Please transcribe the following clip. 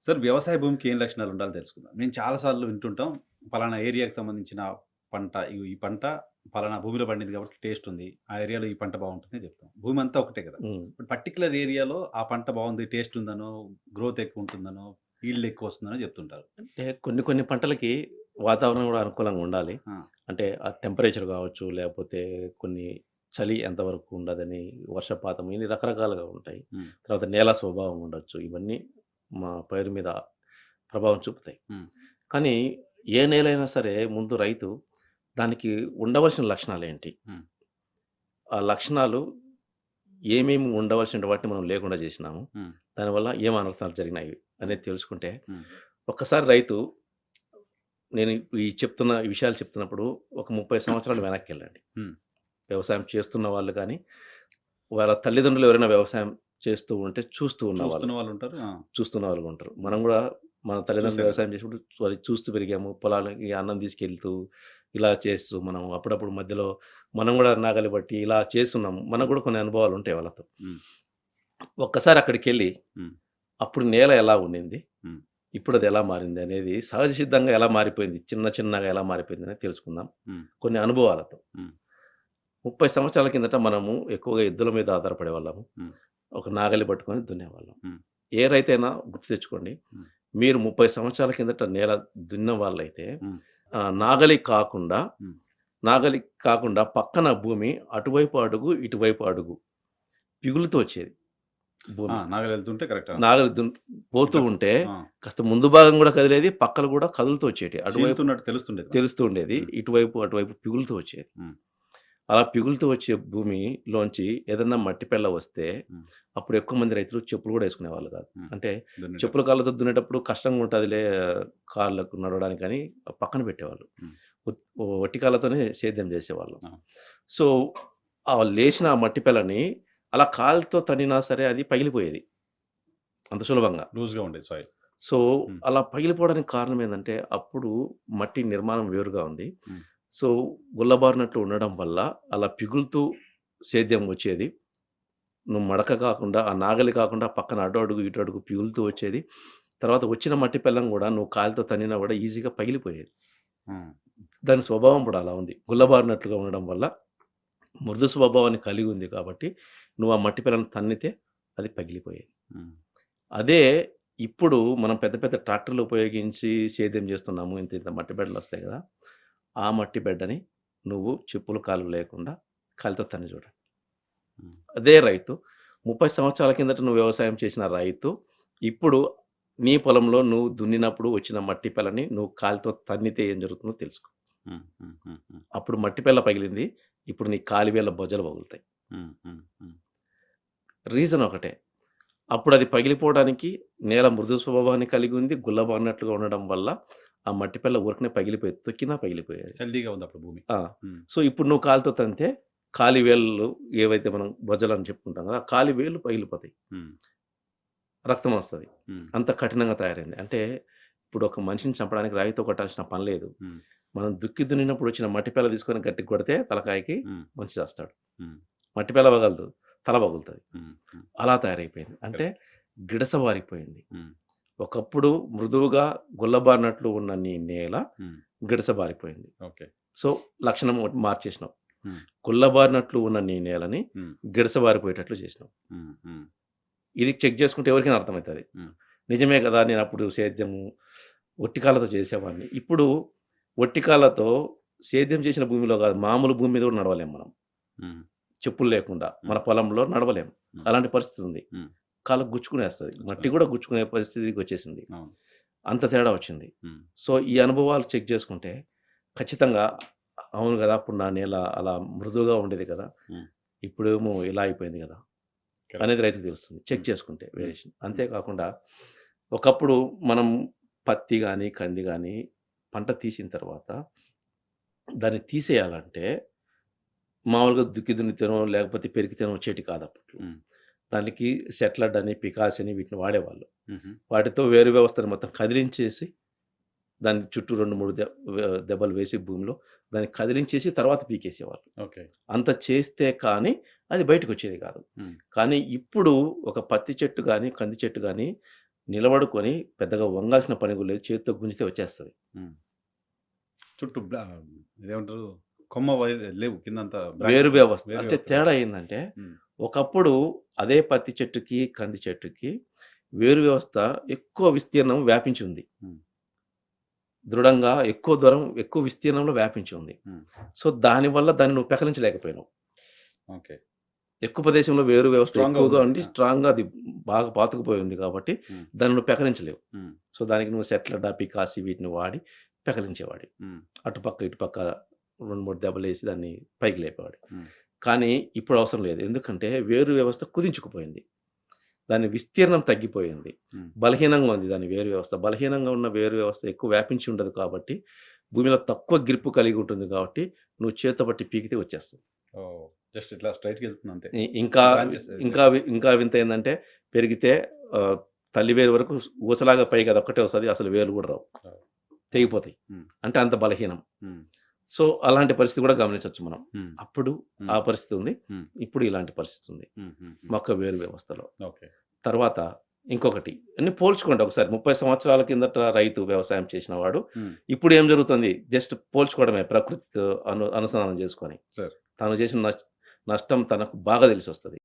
Sir వ్యవసాయ భూమికి ఏం లక్షణాలు ఉండాలో తెలుసుకుందాం. మేము చాలా సార్లు వింటుంటాం. పలానా ఏరియాకి సంబంధించిన పంట ఇగో ఈ పంట పలానా భూమిలో పండింది కాబట్టి టేస్ట్ ఉంది. ఆ ఏరియాలో ఈ పంట బావుంటుంది అని చెప్తాం. భూమి అంతా ఒకటే కదా! హ్మ్. బట్ పర్టిక్యులర్ ఏరియాలో ఆ పంట బావుంది, టేస్ట్ ఉందనో, గ్రోత్ ఎక్కువ ఉంటుందనో, ఈల్డ్ ఎక్కువ వస్తుందనో చెప్తుంటారు. అంటే కొన్ని కొన్ని పంటలకి వాతావరణం గూడా అనుకూలంగా ఉండాలి. ఆ! అంటే ఆ టెంపరేచర్ గావచ్చు, లేపోతే కొన్ని చలి ఎంతవరకు ఉండదని, వర్షపాతం ఇన్ని రకరకాలుగా ఉంటాయి. హ్మ్. తర్వాత నేల స్వభావం ఉండొచ్చు. ఇవన్నీ మా పైరు మీద ప్రభావం చూపుతాయి. హ్మ్. కానీ ఏ నేలైనా సరే ముందు రైతు దానికి ఉండవలసిన లక్షణాలేంటి? హ్మ్. ఆ లక్షణాలు ఏమేమి ఉండవలసిన వాటిని మనం లేకుండా జేసినాము. హ్మ్. దానివల్ల ఏం అనర్థాలు జరిగినాయి హ్మ్. అనేది తెలుసుకుంటే, హ్మ్. ఒక్కసారి రైతు నేను ఈ విషయాలు చెప్తున్నప్పుడు ఒక 30 సంవత్సరాలు వెనక్కెళ్ళండి. హ్మ్. వ్యవసాయం చేస్తున్న వాళ్ళు గానీ, వాళ్ళ తల్లిదండ్రులు ఎవరైనా వ్యవసాయం చేస్తూ ఉంటే చూస్తూ ఉన్నవాళ్ళు. చూస్తున్న వాళ్ళుంటారు. ఆ! చూస్తున్న వాళ్ళు ఉంటారు. హ్మ్. మనం గూడా మన తల్లిదండ్రులు చూసాం కదా! వ్యవసాయం చేసినప్పుడు అది చూస్తూ పెరిగాము. పొలాలకి అన్నం తీసుకెళ్తూ, ఇలా చేస్తూ మనం అప్పుడప్పుడు మధ్యలో మనం గూడా నాగలి బట్టి ఇలా చేస్తున్నాము. మనకు హ్మ్. గూడా కొన్ని అనుభవాలుంటాయి వాళ్ళతో. హ్మ్. ఒక్కసారి అక్కడికెళ్ళి, హ్మ్. అప్పుడు నేల ఎలా ఉండింది? హ్మ్. ఇప్పుడది ఎలా మారింది? అనేది సహజ సిద్ధంగా ఎలా మారిపోయింది? చిన్న చిన్నగా ఎలా మారిపోయిందనేది తెలుసుకుందాం. హ్మ్. కొన్ని అనుభవాలతో. హ్మ్. 30 సంవత్సరాల కిందట మనము ఎక్కువగా ఎద్దుల మీద ఆధారపడేవాళ్ళము. హ్మ్. ఒక నాగలి పట్టుకొని దున్నేవాళ్ళం. హ్మ్. ఏ రైతైనా గుర్తు తెచ్చుకోండి. హ్మ్. మీరు 30 సంవత్సరాల కిందట నేల దున్న వాళ్ళైతే హ్మ్. నాగలి కాకుండా, హ్మ్. నాగలి కాకుండా పక్కన భూమి అటువైపు అడుగు, ఇటువైపు అడుగు పిగులుతూ వచ్చేది ఆ! భూమి. నాగలెళ్తుంటే కరెక్ట్. ఆ! నాగలి పోతూ ఇట్లా ఉంటే ఆ! కాస్త ముందు భాగం గూడా కదిలేది. పక్కలు గూడా కదులుతూ వచ్చేటియి. అటువైపు చీలుతున్నట్టు తెలుస్తుండేది మనకి. తెలుస్తూ ఉండేది. హ్మ్. ఇటువైపు, అటువైపు పిగులుతూ వచ్చేది. హ్మ్. అలా పిగులుతూ వచ్చే భూమిలోంచి ఏదన్నా మట్టి పెళ్ళ వస్తే, హ్మ్. అప్పుడు ఎక్కువ మంది రైతులు చెప్పులు గూడా యేసుకునేవాళ్ళు గాదు. హ్మ్. అంటే చెప్పుల దున్నేటప్పుడు. కాళ్ళతో దున్నేటప్పుడు కష్టంగా ఉంటదిలే కాళ్ళకు నడవడానికని పక్కన పెట్టేవాళ్ళు. హ్మ్. ఉత్ వట్టి కాళ్ళతోనే సేద్యం జేసేవాళ్ళు. ఆ! సో, ఆ లేచిన ఆ మట్టి పెల్లని అలా కాలుతో తన్నినా సరే అది పగిలిపోయేది. అంత సులభంగా. లూజ్‌గా ఉండేది సాయిల్. సో, హ్మ్. అలా పగిలిపోవడానికి కారణం ఏందంటే, అప్పుడు మట్టి నిర్మాణం వేరుగా ఉంది. హ్మ్. సో, గుల్లబారినట్లు ఉండడం వల్ల అలా పిగులుతూ సేద్యం వచ్చేది. నువ్వు మడక కాకుండా, ఆ నాగలి కాకుండా పక్కన అటు అడుగు, ఇటు అడుగు పిగులుతూ వచ్చేది. తర్వాత వచ్చిన మట్టి పెల్లం గూడా నువ్వు కాలితో తన్నినా గూడా ఈజీగా పగిలిపోయేది. హ్మ్. దాని స్వభావం కూడా అలా ఉంది. గుల్లబారినట్లుగా ఉండడం వల్ల మృదు స్వభావాన్ని కలిగి ఉంది కాబట్టి, నువ్వు ఆ మట్టి పెల్లను తన్నితే అది పగిలిపోయేది. హ్మ్. అదే ఇప్పుడు మనం పెద్ద పెద్ద ట్రాక్టర్లు ఉపయోగించి సేద్యం చేస్తున్నాము. ఇంత ఇంత మట్టి బెడ్డలొస్తాయి గదా! ఆ మట్టి బెడ్డని నువ్వు చెప్పులు, కాళ్ళు లేకుండా కాలితో తన్ని చూడండి. హ్మ్. అదే రైతు 30 సంవత్సరాల కిందట నువ్వు వ్యవసాయం చేసిన రైతు, ఇప్పుడు నీ పొలంలో నువ్వు దున్నినప్పుడు వచ్చిన మట్టి పెల్లని నువ్వు కాలితో తన్నితే ఏం జరుగుతుందో తెలుసుకో. హ్మ్. హ్మ్. హ్మ్. హ్మ్. అప్పుడు మట్టి పెల్ల పగిలింది. ఇప్పుడు నీ కాలి వేళ్ళ బొజ్జలు పగులుతాయి. హ్మ్. హ్మ్. హ్మ్. రీజన్ ఒకటే. అప్పుడది పగిలిపోవడానికి నేల మృదు స్వభావాన్ని కలిగి ఉంది. గుల్లబారినట్లుగా ఉండడం వల్ల ఆ మట్టి పెల్ల ఊరకనే పగిలిపోయేది. తొక్కినా పగిలిపోయేది. హెల్తీగా ఉంది అప్పుడు భూమి. ఆ! హ్మ్. సో, ఇప్పుడు నువ్వు కాలుతో తంతే కాలి వేళ్ళు ఏవైతే మనం బొజ్జలని చెప్పుకుంటాం కదా! ఆ కాలి వేళ్ళు పగిలిపోతాయి. హ్మ్. రక్తమొస్తది. హ్మ్. అంత కఠినంగా తయారైంది. అంటే ఇప్పుడు ఒక మనిషిని చంపడానికి రాయితో కొట్టాల్సిన పని లేదు. హ్మ్. మనం దుక్కి దున్నినప్పుడు వచ్చిన మట్టి పెల్ల తీసుకొని గట్టిగా కొడితే తలకాయకి హ్మ్. మనిషి చస్తాడు. హ్మ్. మట్టి పెల్ల పగలదు. తల పగులుతది. హ్మ్. హ్మ్. అలా తయారైపోయింది. అంటే కరెక్ట్. గిడసబారిపోయింది. హ్మ్. ఒకప్పుడు మృదువుగా గుల్లబారినట్లు ఉన్న నీ నేల హ్మ్. గిడసబారిపోయింది. ఓకే. సో, లక్షణం ఒకటి మార్చేసినావు. హ్మ్. గుల్లబారినట్లు ఉన్న నీ నేలని హ్మ్. గిడసబారిపోయేటట్లు చేసినావు. హ్మ్. హ్మ్. ఇది చెక్ చేసుకుంటే ఎవరికైనా అర్థమైతది. హ్మ్. నిజమే కదా! నేనప్పుడు సేద్యము ఒట్టి కాళ్ళతో చేసేవాడిని. ఇప్పుడు ఒట్టి కాళ్ళతో సేద్యం చేసిన భూమిలో కాదు, మామూలు భూమి మీద కూడా నడవలేం మనం. హ్మ్. చెప్పులు లేకుండా మన హ్మ్. పొలంలో నడవలేం. హ్మ్. అలాంటి పరిస్థితి ఉంది. హ్మ్. కాళ్ళకు గుచ్చుకునేస్తది. మట్టి కూడా గుచ్చుకునేస్తది. గుచ్చుకునే పరిస్థితికొచ్చేసింది. అవును. అంత తేడా వచ్చింది. హ్మ్. సో, ఈ అనుభవాలు చెక్ చేసుకుంటే ఖచ్చితంగా అవును గదా! అప్పుడు నా నేల అలా మృదువుగా ఉండేది కదా! హ్మ్. ఇప్పుడేమో ఇలా అయిపోయింది గదా! కరెక్ట్. అనేది రైతుకు తెలుస్తుంది. చెక్ హ్మ్. చేసుకుంటే హ్మ్. వేరియేషన్. హ్మ్. అంతే కాకుండా ఒకప్పుడు మనం పత్తి గాని, కంది గాని పంట తీసిన తర్వాత దాన్ని తీసేయాలంటే మామూలుగా దుక్కి దున్నితేనో లేకపోతే పెరికితేనో వచ్చేటివి కాదు అప్పట్లో. హ్మ్. దానికి సెట్లడ్ అని, పికాస్ అని వీటిని వాడేవాళ్ళు. హుహు. వాటితో వేరు వ్యవస్థను మొత్తం కదిలించేసి దానికి చుట్టూ 2, 3 దెబ్బలు వేసి భూమిలో దాన్ని కదిలించేసి తర్వాత పీకేసేవాళ్ళు. ఓకే. అంత చేస్తే కానీ అది బయటకొచ్చేది కాదు. హ్మ్. కానీ ఇప్పుడు ఒక పత్తి చెట్టు గాని, కంది చెట్టు గాని నిలబడుకొని పెద్దగా వంగాల్సిన పని కూడా లేదు. చేత్తో గుంజితే వచ్చేస్తది. హ్మ్. చుట్టూ ఇదేమంటారు కొమ్మ లేవు కిందంతా వేరు బ్రాంచెస్ వ్యవస్థ. వేరు అంటే వ్యవస్థ తేడా లేదు. ఏందంటే, హ్మ్. ఒకప్పుడు అదే పత్తి చెట్టుకి, కంది చెట్టుకి వేరు వ్యవస్థ ఎక్కువ విస్తీర్ణం వ్యాపించి ఉంది. హ్మ్. దృఢంగా ఎక్కువ దూరం, ఎక్కువ విస్తీర్ణంలో వ్యాపించి ఉంది. హ్మ్. సో, దానివల్ల దాన్ని నువ్వు పెకలించలేకపోయినావు. ఓకే. ఎక్కువ ప్రదేశంలో వేరు వ్యవస్థ స్ట్రాంగ్‌గా ఎక్కువగా ఉందది. ఉండి ఆ! స్ట్రాంగ్‌గా అది బాగా పాతుకుపోయి ఉంది కాబట్టి, హ్మ్. దాన్ని నువ్వు పెకలించలేవు. హ్మ్. సో, దానికి నువ్వు సెట్లర్, పికాసి వీటిని వాడి పెకలించేవాడివి. హ్మ్. అటుపక్క, ఇటుపక్క 2, 3 దెబ్బలేసి దాన్ని పైకి లేపేవాడివి. హ్మ్. కానీ ఇప్పుడు అవసరం లేదు. ఎందుకంటే వేరు వ్యవస్థ కుదించుకుపోయింది. దాని విస్తీర్ణం తగ్గిపోయింది. హ్మ్. బలహీనంగా ఉంది దాని వేరు వ్యవస్థ. బలహీనంగా ఉన్న వేరు వ్యవస్థ ఎక్కువ వ్యాపించి ఉండదు కాబట్టి, భూమిలో తక్కువ గ్రిప్ కలిగి ఉంటుంది కాబట్టి, నువ్వు చేత్తో పట్టి పీకితే వచ్చేస్తది. ఓహ్! జస్ట్ ఇట్లా స్ట్రెయిట్‌గా వెళ్తుంది అంతే. ఇంకా బ్రాంచెస్ ఇంకా వింత ఏందంటే పెరిగితే ఆహ్, తల్లి వేరు వరకు ఊసలాగా పైకి అదొక్కటే వస్తది. అసలు వేర్లు గూడా రావు. రావు. తెగిపోతాయి. హ్మ్. అంటే అంత బలహీనం. హ్మ్. సో, అలాంటి పరిస్థితి కూడా గమనించొచ్చు మనం. హ్మ్. అప్పుడు హ్మ్. ఆ పరిస్థితి ఉంది. హ్మ్. ఇప్పుడు ఇలాంటి పరిస్థితి ఉంది. హ్మ్. హ్మ్. హ్మ్. మొక్క వేరు వ్యవస్థలో. ఓకే. తర్వాత ఇంకొకటి అన్ని పోల్చుకోండి ఒకసారి. 30 సంవత్సరాల కిందట రైతు వ్యవసాయం చేసినవాడు. హ్మ్. ఇప్పుడు ఏం జరుగుతుంది? జస్ట్ పోల్చుకోవడమే ప్రకృతితో అనుసంధానం చేసుకొని. సరే. తాను చేసిన నష్టం తనకు బాగా తెలిసొస్తది.